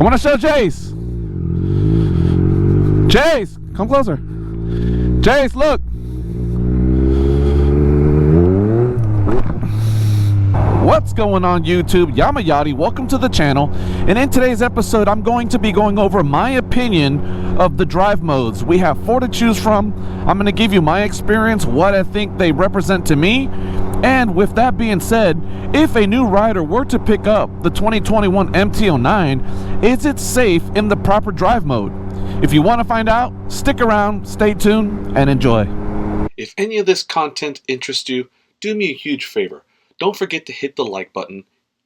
I want to show Jace. Jace, come closer. Jace, look. What's going on YouTube? Yamayati, welcome to the channel. And in today's episode, I'm going to be going over my opinion of the drive modes. We have 4 to choose from. I'm going to give you my experience, what I think they represent to me. And with that being said, if a new rider were to pick up the 2021 MT-09, is it safe in the proper drive mode? If you want to find out, stick around, stay tuned, and enjoy. If any of this content interests you, do me a huge favor. Don't forget to hit the like button.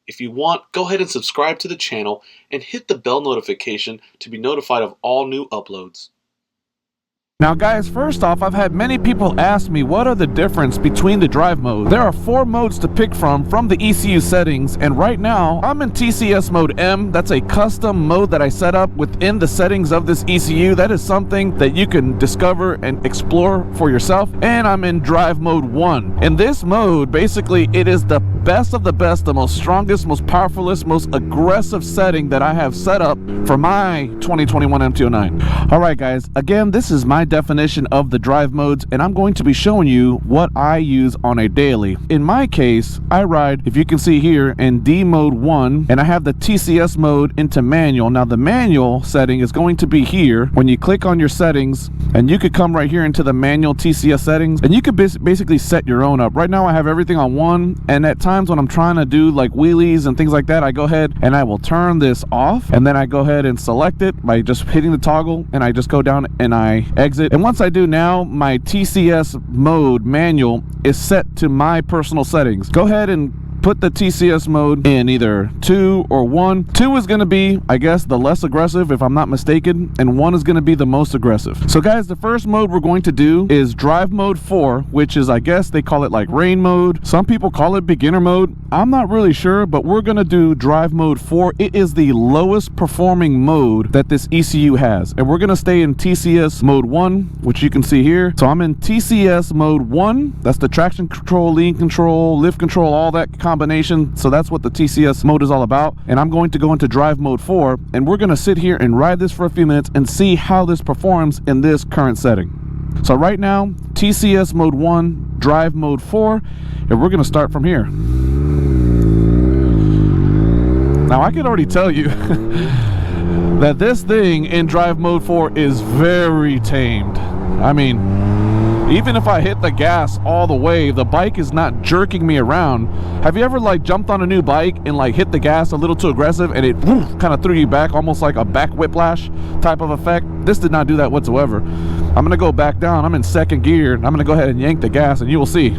If you want, go ahead and subscribe to the channel and hit the bell notification to be notified of all new uploads. Now guys, first off, I've had many people ask me what are the difference between the drive modes. There are 4 modes to pick from the ECU settings, and right now I'm in TCS mode M. That's a custom mode that I set up within the settings of this ECU. That is something that you can discover and explore for yourself. And I'm in drive mode 1. In this mode, basically it is the best of the best, the most strongest, most powerfulest, most aggressive setting that I have set up for my 2021 MT-09. Alright guys, again, this is my definition of the drive modes, and I'm going to be showing you what I use on a daily. In my case, I ride, if you can see here, in D mode 1, and I have the TCS mode into manual. Now the manual setting is going to be here when you click on your settings, and you could come right here into the manual TCS settings, and you could basically set your own up. Right now I have everything on 1, and at times when I'm trying to do like wheelies and things like that, I go ahead and I will turn this off, and then I go ahead and select it by just hitting the toggle, and I just go down and I exit. And once I do now, my TCS mode manual is set to my personal settings. Go ahead and put the TCS mode in either 2 or 1. 2 is going to be, I guess, the less aggressive if I'm not mistaken, and 1 is going to be the most aggressive. So guys, the first mode we're going to do is drive mode 4, which is, I guess they call it like rain mode. Some people call it beginner mode. I'm not really sure, but we're going to do drive mode 4. It is the lowest performing mode that this ECU has, and we're going to stay in TCS mode 1, which you can see here. So I'm in TCS mode 1. That's the traction control, lean control, lift control, all that combination. So that's what the TCS mode is all about. And I'm going to go into drive mode 4, and we're going to sit here and ride this for a few minutes and see how this performs in this current setting. So right now, TCS mode 1, drive mode 4, and we're going to start from here. Now I can already tell you that this thing in drive mode 4 is very tamed. I mean, even if I hit the gas all the way, the bike is not jerking me around. Have you ever like jumped on a new bike and like hit the gas a little too aggressive and it kind of threw you back, almost like a back whiplash type of effect? This did not do that whatsoever. I'm gonna go back down. I'm in 2nd gear. I'm gonna go ahead and yank the gas, and you will see.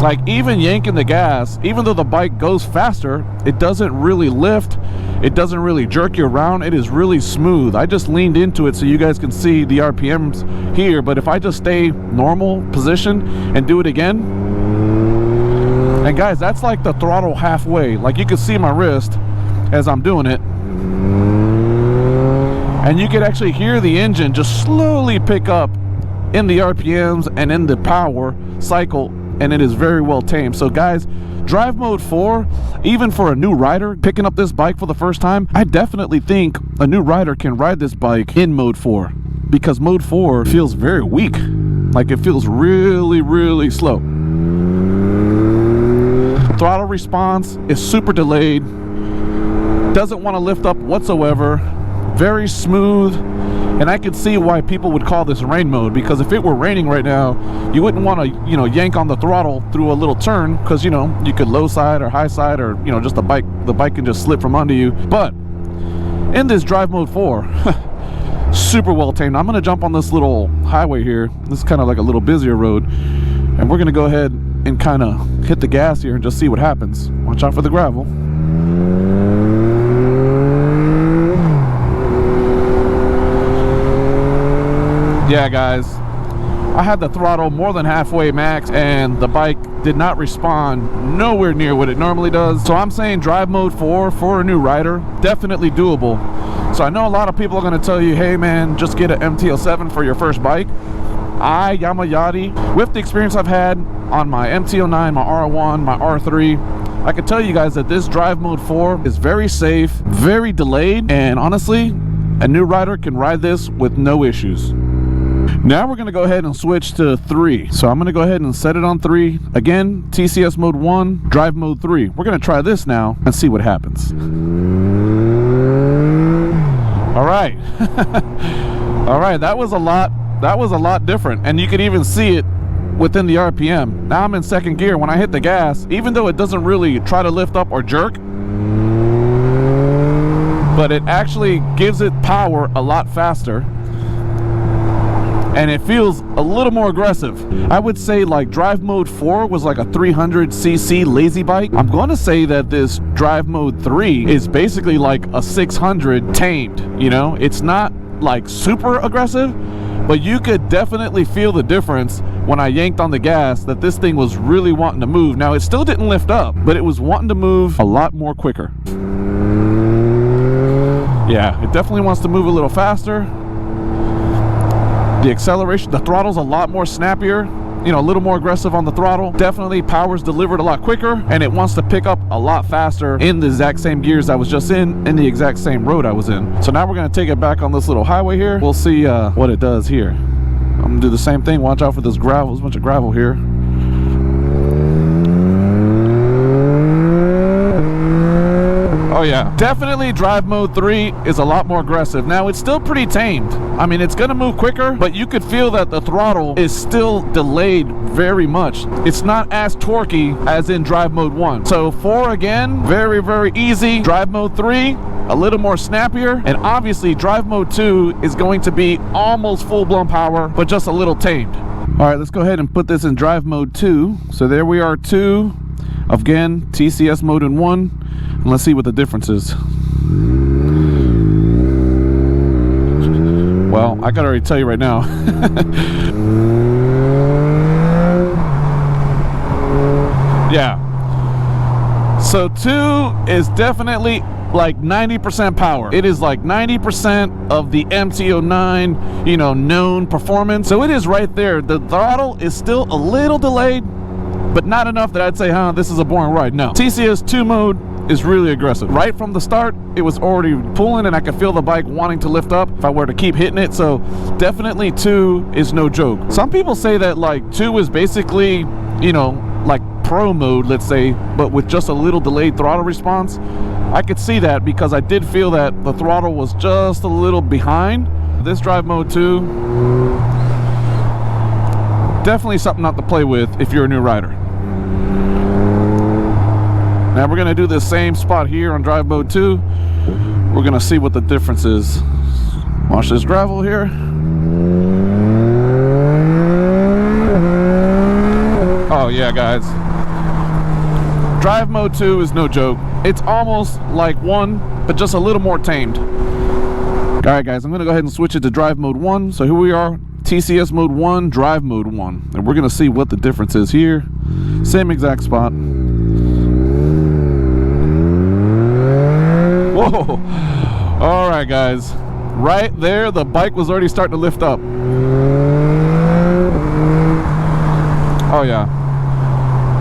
Like, even yanking the gas, even though the bike goes faster, it doesn't really lift. It doesn't really jerk you around. It is really smooth. I just leaned into it so you guys can see the RPMs here, but if I just stay normal position and do it again, and guys, that's like the throttle halfway. Like, you can see my wrist as I'm doing it, and you can actually hear the engine just slowly pick up in the RPMs and in the power cycle, and it is very well tamed. So guys, drive mode 4, even for a new rider picking up this bike for the first time, I definitely think a new rider can ride this bike in mode 4, because mode 4 feels very weak. Like, it feels really, really slow. Throttle response is super delayed, doesn't want to lift up whatsoever, very smooth. And I could see why people would call this rain mode, because if it were raining right now, you wouldn't want to, you know, yank on the throttle through a little turn, because, you know, you could low side or high side, or, you know, just the bike can just slip from under you. But in this drive mode 4, super well tamed. I'm going to jump on this little highway here. This is kind of like a little busier road, and we're going to go ahead and kind of hit the gas here and just see what happens. Watch out for the gravel. Yeah guys, I had the throttle more than halfway max, and the bike did not respond nowhere near what it normally does. So I'm saying drive mode 4 for a new rider, definitely doable. So I know a lot of people are going to tell you, hey man, just get an MT-07 for your first bike. Yamayati, with the experience I've had on my MT-09, my R1, my R3, I can tell you guys that this drive mode 4 is very safe, very delayed, and honestly, a new rider can ride this with no issues. Now we're going to go ahead and switch to 3. So I'm going to go ahead and set it on 3. Again, TCS mode 1, drive mode 3. We're going to try this now and see what happens. All right. All right, that was a lot different, and you could even see it within the RPM. Now I'm in second gear. When I hit the gas, even though it doesn't really try to lift up or jerk, but it actually gives it power a lot faster, and it feels a little more aggressive. I would say like drive mode 4 was like a 300cc lazy bike. I'm going to say that this drive mode 3 is basically like a 600 tamed, you know? It's not like super aggressive, but you could definitely feel the difference when I yanked on the gas that this thing was really wanting to move. Now, it still didn't lift up, but it was wanting to move a lot more quicker. Yeah, it definitely wants to move a little faster. The acceleration, the throttle's a lot more snappier, you know, a little more aggressive on the throttle. Definitely power's delivered a lot quicker, and it wants to pick up a lot faster in the exact same gears I was just in the exact same road I was in. So now we're going to take it back on this little highway here. We'll see what it does here. I'm going to do the same thing. Watch out for this gravel. There's a bunch of gravel here. Oh yeah, definitely drive mode 3 is a lot more aggressive. Now it's still pretty tamed. I mean, it's gonna move quicker, but you could feel that the throttle is still delayed very much. It's not as torquey as in drive mode 1. So 4 again, very, very easy. Drive mode 3, a little more snappier, and obviously drive mode 2 is going to be almost full-blown power, but just a little tamed. All right, let's go ahead and put this in drive mode 2. So there we are, 2. Again, TCS mode in 1. And let's see what the difference is. Well, I can already tell you right now. Yeah. So 2 is definitely like 90% power. It is like 90% of the MT-09, you know, known performance. So it is right there. The throttle is still a little delayed, but not enough that I'd say, this is a boring ride. No. TCS 2 mode is really aggressive. Right from the start, it was already pulling, and I could feel the bike wanting to lift up if I were to keep hitting it. So definitely 2 is no joke. Some people say that like 2 is basically, you know, like pro mode, let's say, but with just a little delayed throttle response. I could see that because I did feel that the throttle was just a little behind. This drive mode 2, definitely something not to play with if you're a new rider. Now we're going to do the same spot here on drive mode 2. We're going to see what the difference is. Watch this gravel here. Oh yeah, guys. Drive mode 2 is no joke. It's almost like 1, but just a little more tamed. Alright guys, I'm going to go ahead and switch it to drive mode 1. So here we are, TCS mode 1, drive mode 1. And we're going to see what the difference is here. Same exact spot. Whoa! All right, guys. Right there, the bike was already starting to lift up. Oh, yeah.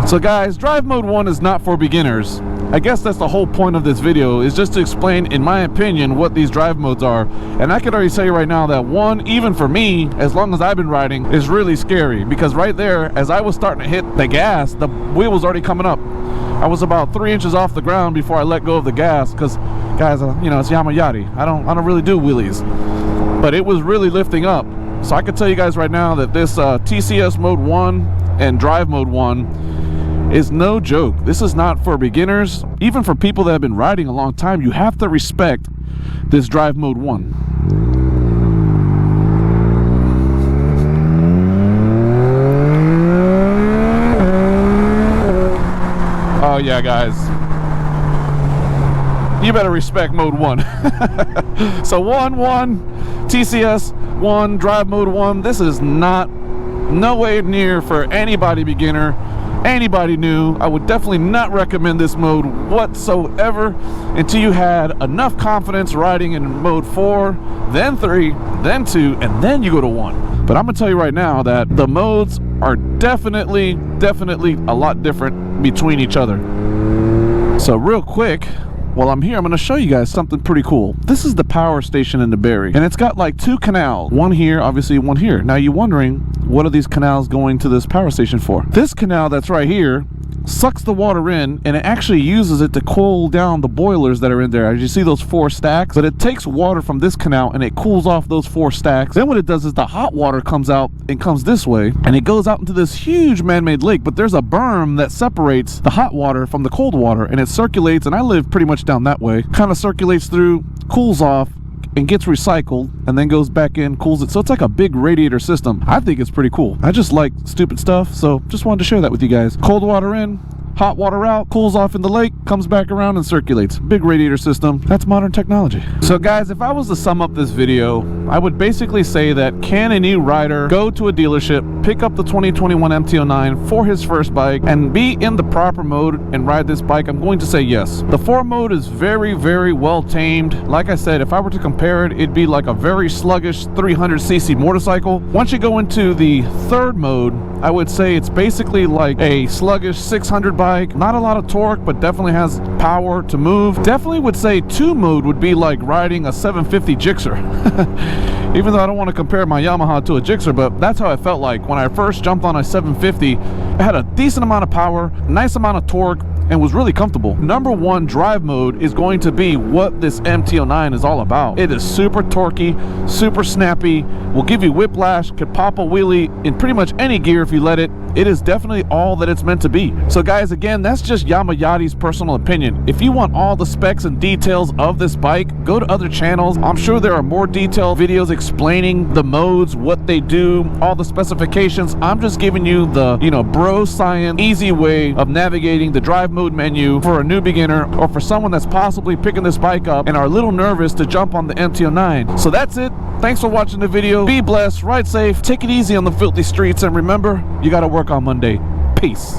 So, guys, drive mode 1 is not for beginners. I guess that's the whole point of this video, is just to explain, in my opinion, what these drive modes are. And I can already tell you right now that 1, even for me, as long as I've been riding, is really scary. Because right there, as I was starting to hit the gas, the wheel was already coming up. I was about 3 inches off the ground before I let go of the gas, because guys, you know, it's Yamayati. I don't really do wheelies, but it was really lifting up. So I can tell you guys right now that this TCS mode 1 and drive mode 1 is no joke. This is not for beginners. Even for people that have been riding a long time, you have to respect this drive mode 1. Oh yeah, guys, you better respect mode 1. So 1, TCS 1, drive mode 1. This is nowhere near for anybody beginner, anybody new. I would definitely not recommend this mode whatsoever until you had enough confidence riding in mode 4, then 3, then 2, and then you go to 1. But I'm gonna tell you right now that the modes are definitely a lot different between each other. So real quick, while I'm here, I'm going to show you guys something pretty cool. This is the power station in the Berry, and it's got like 2 canals. One here, obviously one here. Now you're wondering, what are these canals going to this power station for? This canal that's right here sucks the water in, and it actually uses it to cool down the boilers that are in there. As you see those 4 stacks, but it takes water from this canal and it cools off those 4 stacks. Then what it does is the hot water comes out and comes this way, and it goes out into this huge man-made lake, but there's a berm that separates the hot water from the cold water, and it circulates, and I live pretty much down that way, kind of circulates through, cools off, and gets recycled, and then goes back in, cools it. So it's like a big radiator system. I think it's pretty cool. I just like stupid stuff, so just wanted to share that with you guys. Cold water in, hot water out, cools off in the lake, comes back around and circulates. Big radiator system. That's modern technology. So guys, if I was to sum up this video, I would basically say that can a new rider go to a dealership, pick up the 2021 MT-09 for his first bike, and be in the proper mode and ride this bike? I'm going to say yes. The 4 mode is very, very well tamed. Like I said, if I were to compare it, it'd be like a very sluggish 300cc motorcycle. Once you go into the 3rd mode, I would say it's basically like a sluggish 600 bike. Not a lot of torque, but definitely has power to move. Definitely would say 2 mode would be like riding a 750 Gixxer. Even though I don't want to compare my Yamaha to a Gixxer, but that's how I felt like when I first jumped on a 750. It had a decent amount of power, nice amount of torque, and was really comfortable. Number 1 drive mode is going to be what this MT-09 is all about. It is super torquey, super snappy, will give you whiplash, could pop a wheelie in pretty much any gear if you let it. It is definitely all that it's meant to be. So guys, again, that's just Yamayati's personal opinion. If you want all the specs and details of this bike, go to other channels. I'm sure there are more detailed videos explaining the modes, what they do, all the specifications. I'm just giving you the, bro science, easy way of navigating the drive mode menu for a new beginner, or for someone that's possibly picking this bike up and are a little nervous to jump on the MT-09. So that's it. Thanks for watching the video. Be blessed, ride safe, take it easy on the filthy streets, and remember, you gotta work on Monday. Peace.